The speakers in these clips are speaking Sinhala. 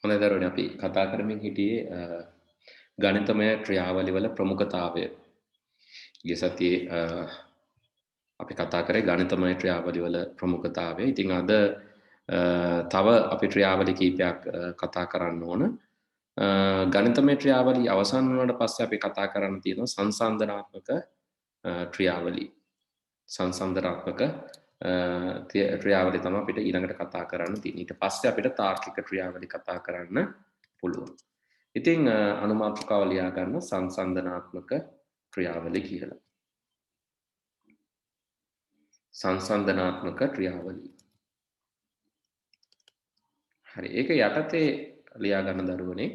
හොඳයි දරුවනේ අපි කතා කරමින් හිටියේ ගණිතමය ක්‍රියාවලිවල ප්‍රමුඛතාවය. ගිය සතියේ අපි කතා කරේ ගණිතමය ක්‍රියාවලිවල ප්‍රමුඛතාවය. ඉතින් අද තව අපි ක්‍රියාවලි කීපයක් කතා කරන්න ඕන. ගණිතමය ක්‍රියාවලි අවසන් වුණාට පස්සේ අපි කතා කරන්න තියෙනවා සංසන්දනාත්මක ක්‍රියාවලි. සංසන්දනාත්මක ක්‍රියාවලි තමයි අපිට ඊළඟට කතා කරන්න තියෙන්නේ. ඊට පස්සේ අපිට තාර්කික ක්‍රියාවලි කතා කරන්න පුළුවන්. ඉතින් අනුමාත්‍රකාව ලියා ගන්න සංසන්දනාත්මක ක්‍රියාවලි කියලා. සංසන්දනාත්මක ක්‍රියාවලි. හරි. ඒක යටතේ ලියා ගන්න දරුවනේ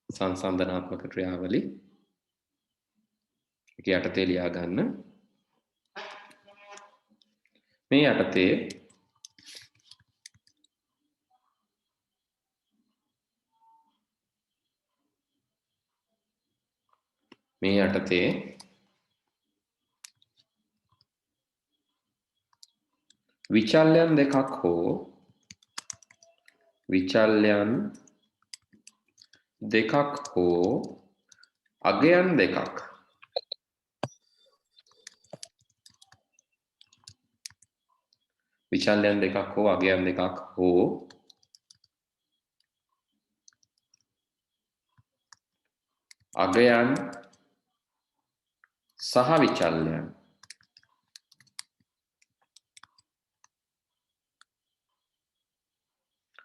සංසන්දනාත්මක ක්‍රියාවලි. ඒක යටතේ ලියා ගන්න. මේ යටතේ විචල්‍යයන් දෙකක් හෝ අගයන් දෙකක් විචල්‍යයන් දෙකක් හෝ අගයන් දෙකක් හෝ අගයන් සහ විචල්‍යයන්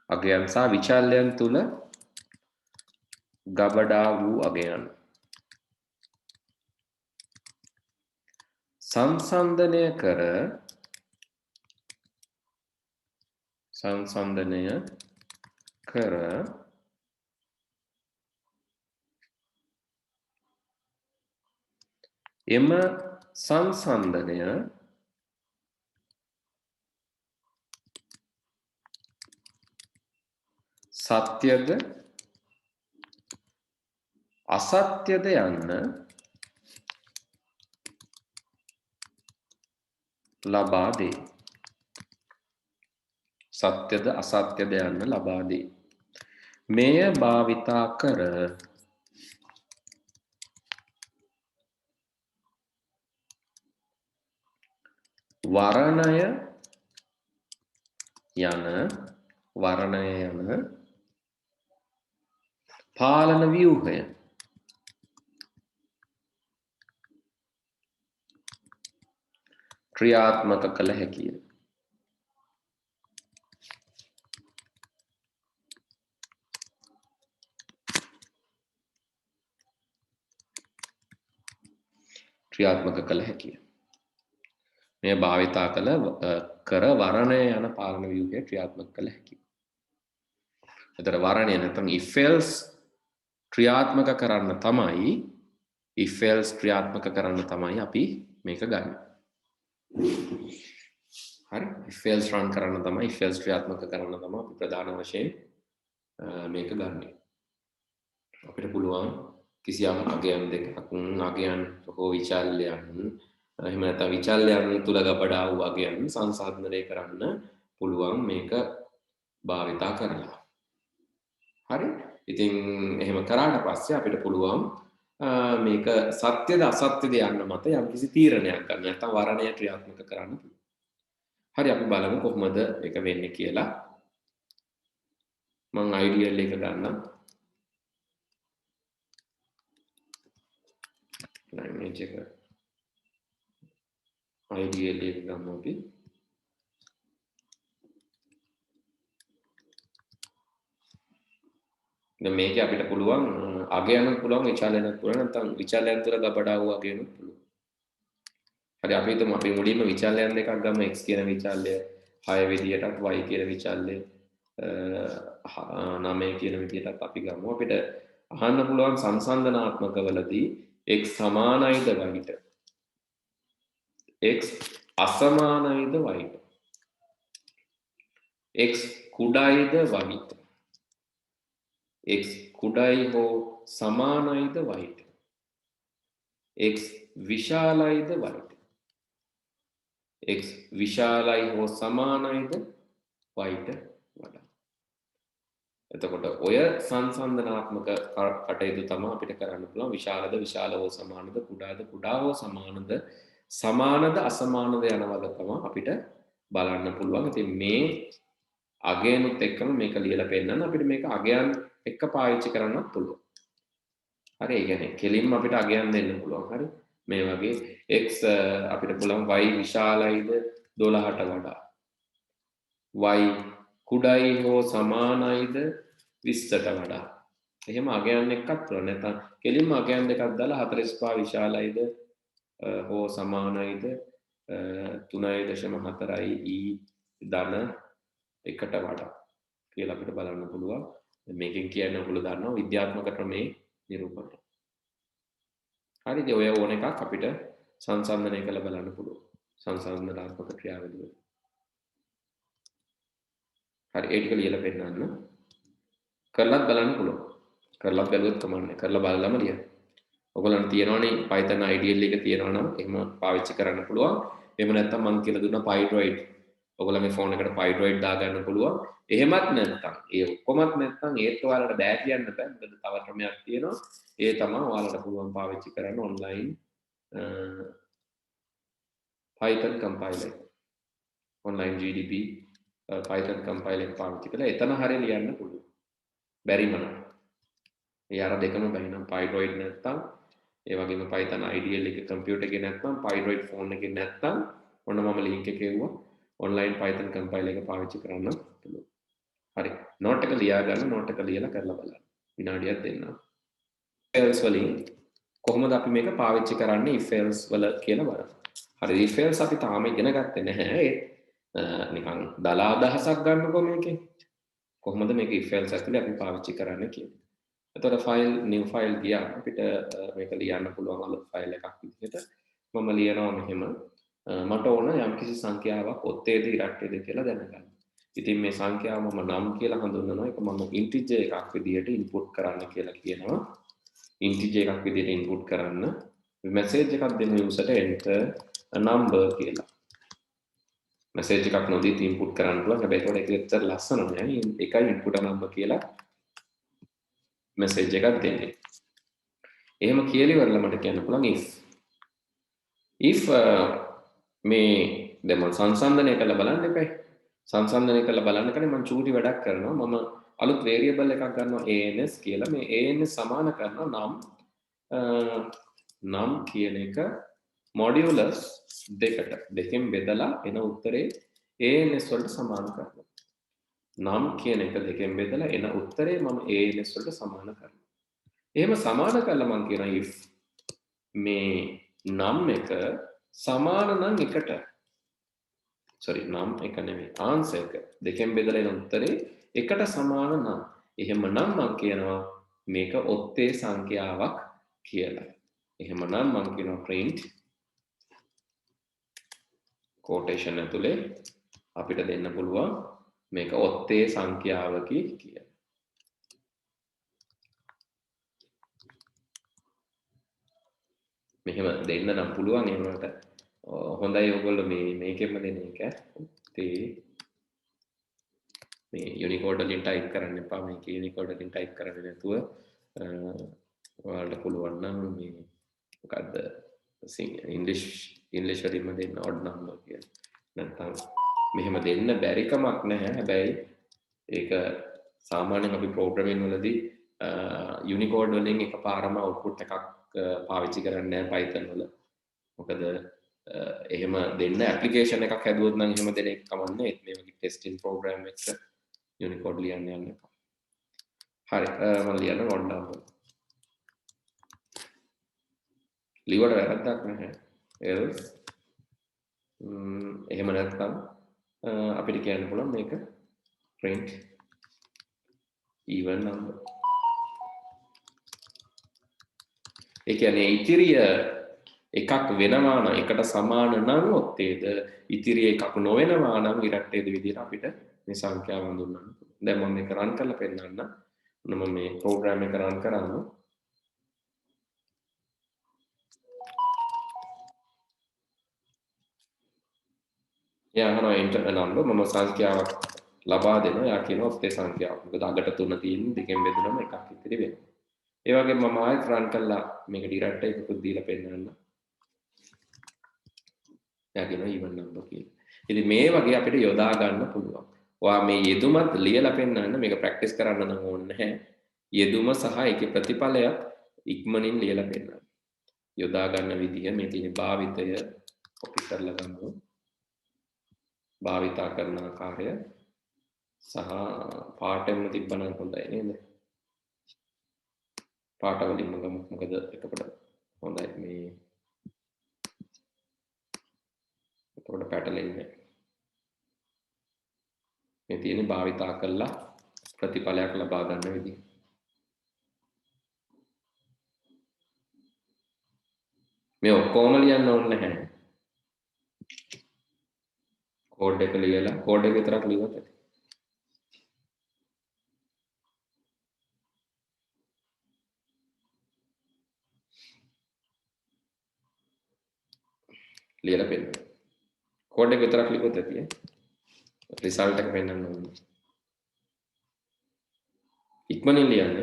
අගයන් සහ විචල්‍යයන් තුල ගබඩා වූ අගයන් සංසන්දනය කර එම සංසන්දනය සත්‍යද අසත්‍යද යන්න ලබා දේ. සත්‍යද අසත්‍යද යන්න ලබා දේ. මෙය භාවිතා කර වර්ණය යන පාලන ව්‍යුහය ක්‍රියාත්මක කළ හැකිය. මේ භාවිතා කර වර්ණය යන පාලන ව්‍යුහය ක්‍රියාත්මක කළ හැකිය. එතකොට වර්ණය නැත්නම් if else ක්‍රියාත්මක කරන්න තමයි අපි මේක ගන්න. හරි if else run කරන්න තමයි if else ක්‍රියාත්මක කරන්න තමයි අපි ප්‍රධාන වශයෙන් මේක ගන්න. අපිට පුළුවන් කිසියම් අගයන් දෙකක් අගයන් හෝ විචල්‍යයන් එහෙම නැත්නම් විචල්‍යයන් තුල ගබඩා වූ අගයන් සංසන්දනය කරන්න පුළුවන් මේක භාවිතා කරලා. හරි. ඉතින් එහෙම කරාට පස්සේ අපිට පුළුවන් මේක සත්‍යද අසත්‍යද යන්න මත යම්කිසි තීරණයක් ගන්න නැත්නම් වර්ණය ක්‍රියාත්මක කරන්න පුළුවන්. හරි අපි බලමු කොහොමද ඒක වෙන්නේ කියලා. මම අයිඩියල් එක ගන්නම්. ලැන්ග්වේජ් එක අයිඩියල් එක ගමු අපි. දැන් මේකේ අපිට පුළුවන් අගයන්ත් පුළුවන් විචල්‍යයන්ත් පුළුවන් නැත්නම් විචල්‍යයන් තුළ ගබඩා වූ අගයන්ත් පුළුවන්. හරි අපි හිතමු අපි මුලින්ම විචල්‍යයන් දෙකක් ගමු x කියන විචල්‍ය 6 විදියටත් y කියන විචල්‍ය 9 කියන විදියටත් අපි ගමු. අපිට අහන්න පුළුවන් සංසන්දනාත්මකවලදී x සමානයිද y ට x අසමානයිද y ට x කුඩයිද y ට x කුඩයි හෝ සමානයිද y ට x විශාලයිද y ට x විශාලයි හෝ සමානයිද y ට වඩා. එතකොට ඔය සංසන්දනාත්මක කටයුතු තමයි අපිට කරන්න පුළුවන්. විශාලද විශාල හෝ සමානද, කුඩාද කුඩා හෝ සමානද, සමානද අසමානද යන වල තමයි අපිට බලන්න පුළුවන්. ඉතින් මේ අගයනුත් එක්කම මේක ලියලා පෙන්නන්න අපිට මේක අගයන් එක්ක පාවිච්චි කරන්නත් පුළුවන්. හරි, ඒ කියන්නේ කෙලින්ම අපිට අගයන් දෙන්න පුළුවන්. හරි, මේ වගේ x අපිට පුළුවන් y විශාලයිද 12ට වඩා, y කුඩයි හෝ සමානයිද 20ට වඩා. එහෙම අගයන් එකක් පුළුවන්. නැත්නම් කෙලින්ම අගයන් දෙකක් දාලා 45 විශාලයිද හෝ සමානයිද 3.4යි e ධන 1ට වඩා කියලා අපිට බලන්න පුළුවන්. මේකෙන් කියන්නේ ඔයගොල්ලෝ දන්නවා විද්‍යාත්මක ක්‍රමේ නිරූපණය. හරිද? ඔය ඕන එකක් අපිට සංසන්දනය කරලා බලන්න පුළුවන්. සංසන්දනාත්මක ක්‍රියාවලිය. හරි, ඒ ටික ලියලා පෙන්නන්න. කරලත් බලන්න පුළුවන්. කරලත් බැලුවොත් කමන්නේ. කරලා බලලම ලියන්න. ඔයගොල්ලන්ට තියෙනවනේ Python IDL එක තියෙනවා නම් එහෙම පාවිච්චි කරන්න පුළුවන්. එහෙම නැත්නම් මම කියලා දුන්නා Pydroid. ඔයගොල්ලන්ගේ ෆෝන් එකට Pydroid දාගන්න පුළුවන්. එහෙමත් නැත්නම් ඒ ඔක්කොමත් නැත්නම් ඒත් ඔයාලට බෑ කියන්න බෑ. මොකද තව ක්‍රමයක් තියෙනවා. ඒ තමයි ඔයාලට පුළුවන් පාවිච්චි කරන්න online Python compiler. online GDP Python compiler පාවිච්චි කරලා එතන හරිය ලියන්න පුළුවන්. බැරිම නම්. ඒ අර දෙකම බැරි නම් Pydroid නැත්නම් ඒ වගේම Python IDL එක කම්පියුටර් එකේ නැත්නම් Pydroid ෆෝන් එකේ නැත්නම් ඔන්න මම ලින්ක් එක එවුවා online Python compiler එක පාවිච්චි කරන්න පුළුවන්. හරි. නෝට් එක ලියා ගන්න, නෝට් එක ලියලා කරලා බලන්න. විනාඩියක් දෙන්න. else වලින් කොහොමද අපි මේක පාවිච්චි කරන්නේ if else වල කියලා බලන්න. හරි, if else අපි තාම ඉගෙන ගත්තේ නැහැ. නිකන් දලා අදහසක් ගන්නකො මේකේ. කොහොමද මේක if else ඇතුලේ අපි පාවිච්චි කරන්නේ කියලා. එතකොට ෆයිල් new file ගියා අපිට මේක ලියන්න පුළුවන් අලුත් ෆයිල් එකක් විදිහට. මම ලියනවා මෙහෙම මට ඕන යම්කිසි සංඛ්‍යාවක් ඔත්තේද ඉරට්ටේද කියලා දැනගන්න. ඉතින් මේ සංඛ්‍යාව මම නම් කියලා හඳුන්වනවා. ඒක මම integer එකක් විදිහට input කරන්න කියලා කියනවා. integer එකක් විදිහට input කරන්න message එකක් දෙන්න user enter a number කියලා. message එකක් නොදී input කරන්න පුළුවන්. හැබැයි ඒක ඇත්තට ලස්සන නෑ. ඒකයි input a number කියලා message එකක් දෙන්නේ. එහෙම කියලා ඉවරලා මට කියන්න පුළුවන් if මේ දැන් මම සංසන්දනය කරලා බලන්න එපා. සංසන්දනය කරලා බලන්න කලින් මම චූටි වැඩක් කරනවා. මම අලුත් variable එකක් ගන්නවා ans කියලා. මේ ans සමාන කරනවා නම් කියන එක modulus දෙකෙන් බෙදලා එන උත්තරේ ans වලට සමාන කරනවා. නම් කියන එක දෙකෙන් බෙදලා එන උත්තරේ මම ans වලට සමාන කරනවා. එහෙම සමාන කරලා මම කියනවා if මේ නම් එක සමාන නම් එකට නම් එක නෙමෙයි answer එක දෙකෙන් බෙදලා එන උත්තරේ එකට සමාන නම් එහෙමනම් මම කියනවා මේක ඔත්තේ සංඛ්‍යාවක් කියලා. එහෙමනම් මම කියනවා print quotation ඇතුලේ අපිට දෙන්න පුළුවන් මේක ඔත්තේ සංඛ්‍යාවකි කියලා. මෙහෙම දෙන්න නම් පුළුවන්. එහෙමකට හොඳයි ඔයගොල්ලෝ මේකෙම දෙන එක ඔත්තේ මේ Unicode වලින් ටයිප් කරන්න එපා. මේක Unicode වලින් ටයිප් කරන්නේ නැතුව ඔයාලට පුළුවන් නම් මේ මොකද්ද ඉංග්‍රීසි වලින්ම දෙන්න odd number කියලා. නැත්නම් මෙහෙම දෙන්න බැරි කමක් නැහැ. හැබැයි ඒක සාමාන්‍යයෙන් අපි ප්‍රෝග්‍රෑමින් වලදී Unicode වලින් එකපාරම output එකක් පාවිච්චි කරන්නේ නැහැ Python වල. මොකද එහෙම දෙන්න ඇප්ලිකේෂන් එකක් හැදුවොත් නම් එහෙම දෙන එක කමන්නේ. මේ වගේ ටෙස්ටිං ප්‍රෝග්‍රෑම් එකක Unicode ලියන්න යන්න එපා. හරි, මම ලියන්න odd number. ලිවට වැරද්දක් නැහැ. else එහෙම නැත්නම් අපිට කියන්න පුළුවන් මේක print even number. ඒ කියන්නේ ඉතිරිය එකක් වෙනවා නම් එකට සමාන නම් ඔත්තේද ඉතිරිය එකක් නොවෙනවා නම් ඉරට්ටේද විදිහට අපිට මේ සංඛ්‍යාව හඳුන්වන්න පුළුවන්. දැන් මම මේක රන් කරලා පෙන්නන්න. මම මේ ප්‍රෝග්‍රෑම් එක රන් කරනවා. enter a number මම සංඛ්‍යාවක් ලබා දෙනවා. යා කියනවා ඔක්තේ සංඛ්‍යාව. මොකද අගට 3 තියෙන දෙකෙන් බෙදුනම එකක් ඉතිරි වෙනවා. ඒ වගේම මම ආයෙත් රන් කළා මේක ඩිරෙක්ට් එකකුත් දීලා පෙන්නන්න. යා කියනවා even number කියලා. ඉතින් මේ වගේ අපිට යොදා ගන්න පුළුවන්. ඔයා මේ යෙදුමත් ලියලා පෙන්නන්න මේක ප්‍රැක්ටිස් කරන්න නම් ඕනේ නැහැ. යෙදුම සහ ඒකේ ප්‍රතිඵලයක් ඉක්මනින් ලියලා පෙන්නන්න. යොදා ගන්න විදිහ මේ තියෙන භාවිතය කොපි කරලා ගන්නවා. භාවිතා කරන ආකාරය සහ පාඩම තිබ්බනම් හොඳයි නේද? පාට වලින්ම ගමු. මොකද එතකොට හොඳයි මේ එතකොට පැටලෙන්නේ. මේ තියෙන භාවිතා කළා ප්‍රතිඵලයක් ලබා ගන්න විදිහ. මේ ඔක්කොම ලියන්න ඕනේ නැහැ. කෝඩ් එක ලියලා කෝඩ් එක විතරක් ලියුවත් ඇති. ලියලා පෙන්නන්න. කෝඩ් එක විතරක් ලියුවත් ඇති. රිසල්ට් එක පෙන්නන්න ඕනේ. ඉක්මනින් ලියන්න.